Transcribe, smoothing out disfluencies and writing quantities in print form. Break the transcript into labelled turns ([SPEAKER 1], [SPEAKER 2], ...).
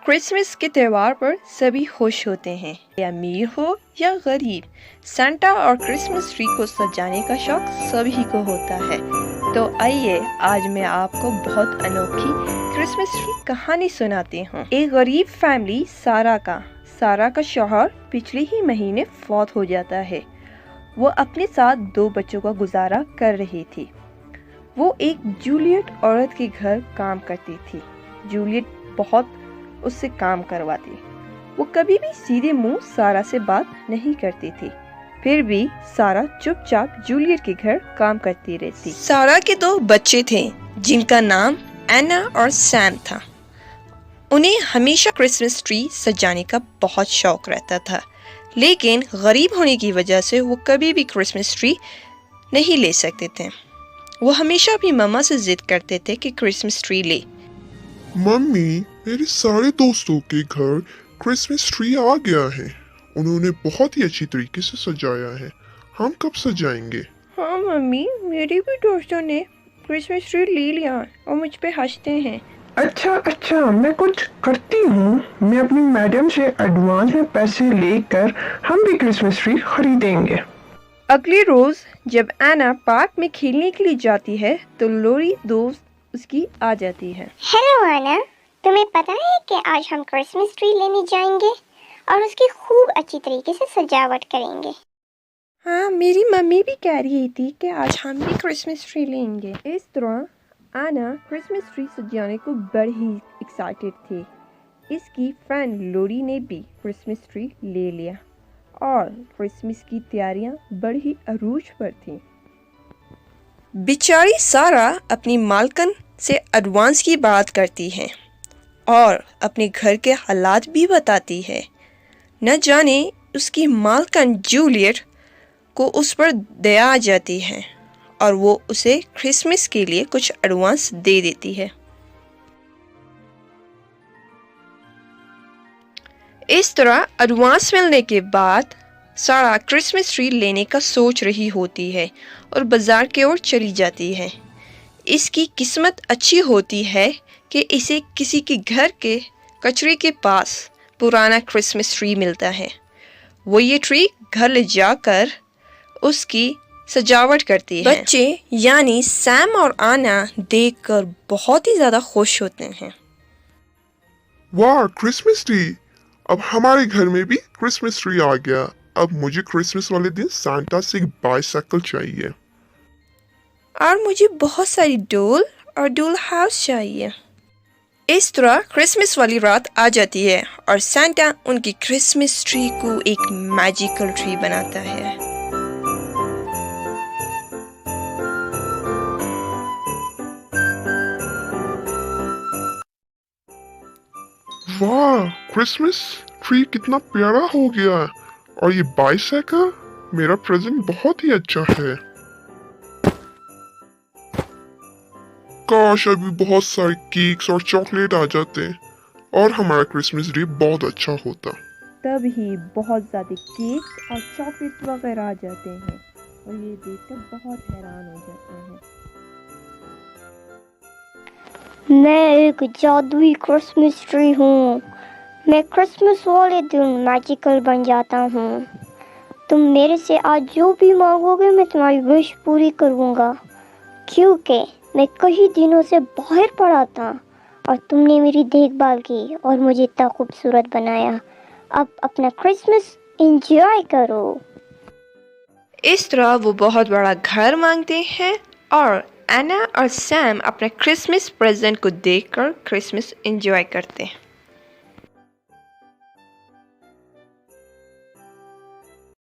[SPEAKER 1] Christmas के त्यौहार पर सभी खुश होते हैं, या अमीर हो या गरीब। सांता और क्रिसमस ट्री को सजाने का शौक सभी को होता है। तो आइए आज मैं आपको बहुत अनोखी क्रिसमस ट्री कहानी सुनाती हूँ। एक गरीब फैमिली सारा का शौहर पिछले ही महीने फौत हो जाता है। वो अपने साथ 2 बच्चों का गुजारा कर रही थी। वो एक जूलियट औरत के घर काम करती थी। जूलियट बहुत उससे काम करवाती। वो कभी भी सीधे मुंह सारा से बात नहीं करती थी, फिर भी सारा चुपचाप जूलियट के घर काम करती रहती। सारा के 2 बच्चे थे जिनका नाम एना और सैम था। उन्हें हमेशा क्रिसमस ट्री सजाने का बहुत शौक रहता था, लेकिन गरीब होने की वजह से वो कभी भी क्रिसमस ट्री नहीं ले सकते थे। वो हमेशा अपनी मम्मा से जिद करते थे कि क्रिसमस ट्री ले।
[SPEAKER 2] मम्मी, मेरे सारे दोस्तों के घर क्रिसमस ट्री आ गया है। उन्होंने बहुत ही अच्छी तरीके से सजाया है। हम कब सजाएंगे?
[SPEAKER 1] हाँ मम्मी, मेरे भी दोस्तों ने क्रिसमस ट्री ले लिया और मुझ पे हंसते हैं।
[SPEAKER 3] अच्छा, मैं कुछ करती हूँ। मैं अपनी मैडम से एडवांस में पैसे लेकर हम भी क्रिसमस ट्री खरीदेंगे।
[SPEAKER 1] अगले रोज जब एना पार्क में खेलने के लिए जाती है तो लोरी दोस्त उसकी आ जाती है।
[SPEAKER 4] हेलो एना, तुम्हें पता है कि आज हम क्रिसमस ट्री लेने जाएंगे और उसकी खूब अच्छी तरीके से सजावट करेंगे।
[SPEAKER 1] हाँ, मेरी मम्मी भी कह रही थी कि आज हम भी क्रिसमस ट्री लेंगे। इस तरह एना क्रिसमस ट्री सजाने को बड़ी ही एक्साइटेड थी। इसकी फ्रेंड लोरी ने भी क्रिसमस ट्री ले लिया और क्रिसमस की तैयारियां बड़ी ही अरूज पर थीं। बेचारी सारा अपनी मालकन से एडवांस की बात करती है और अपने घर के हालात भी बताती है। न जाने उसकी मालकन जूलियट को उस पर दया आ जाती है और वो उसे क्रिसमस के लिए कुछ एडवांस दे देती है। इस तरह एडवांस मिलने के बाद सारा क्रिसमस ट्री लेने का सोच रही होती है और बाजार की ओर चली जाती है। इसकी किस्मत अच्छी होती है कि इसे किसी के घर के कचरे के पास पुराना क्रिसमस ट्री मिलता है। वो ये ट्री घर ले जाकर उसकी सजावट करती है। बच्चे यानी सैम और आना देखकर बहुत ही ज़्यादा खुश होते हैं।
[SPEAKER 2] वाह, क्रिसमस ट्री! अब हमारे घर में भी क्रिसमस ट्री आ गया। अब मुझे क्रिसमस वाले दिन सांता से एक बाइसाइकिल चाहिए
[SPEAKER 1] और मुझे बहुत सारी डोल और डोल हाउस चाहिए। इस तरह क्रिसमस वाली रात आ जाती है और सांता उनकी क्रिसमस ट्री को एक मैजिकल ट्री बनाता है।
[SPEAKER 2] वाह, क्रिसमस ट्री कितना प्यारा हो गया है। और ये बाइसाइकिल, मेरा प्रेजेंट बहुत ही अच्छा है। काश अभी बहुत सारे केक्स और चॉकलेट आ जाते और हमारा क्रिसमस डे बहुत अच्छा होता।
[SPEAKER 1] तभी बहुत ज़्यादा केक्स और चॉकलेट वगैरह आ जाते हैं और ये देखकर बहुत हैरान हो जाते हैं।
[SPEAKER 4] मैं एक जादुई क्रिसमस ट्री हूँ। मैं क्रिसमस वाले दिन मैजिकल बन जाता हूँ। तुम मेरे से आज जो भी मांगोगे मैं तुम्हारी विश पूरी करूँगा, क्योंकि मैं कई दिनों से बाहर पड़ा था और तुमने मेरी देखभाल की और मुझे इतना खूबसूरत बनाया। अब अपना क्रिसमस एंजॉय करो।
[SPEAKER 1] इस तरह वो बहुत बड़ा घर मांगते हैं और एना और सैम अपने क्रिसमस प्रेजेंट को देखकर क्रिसमस एंजॉय करते हैं।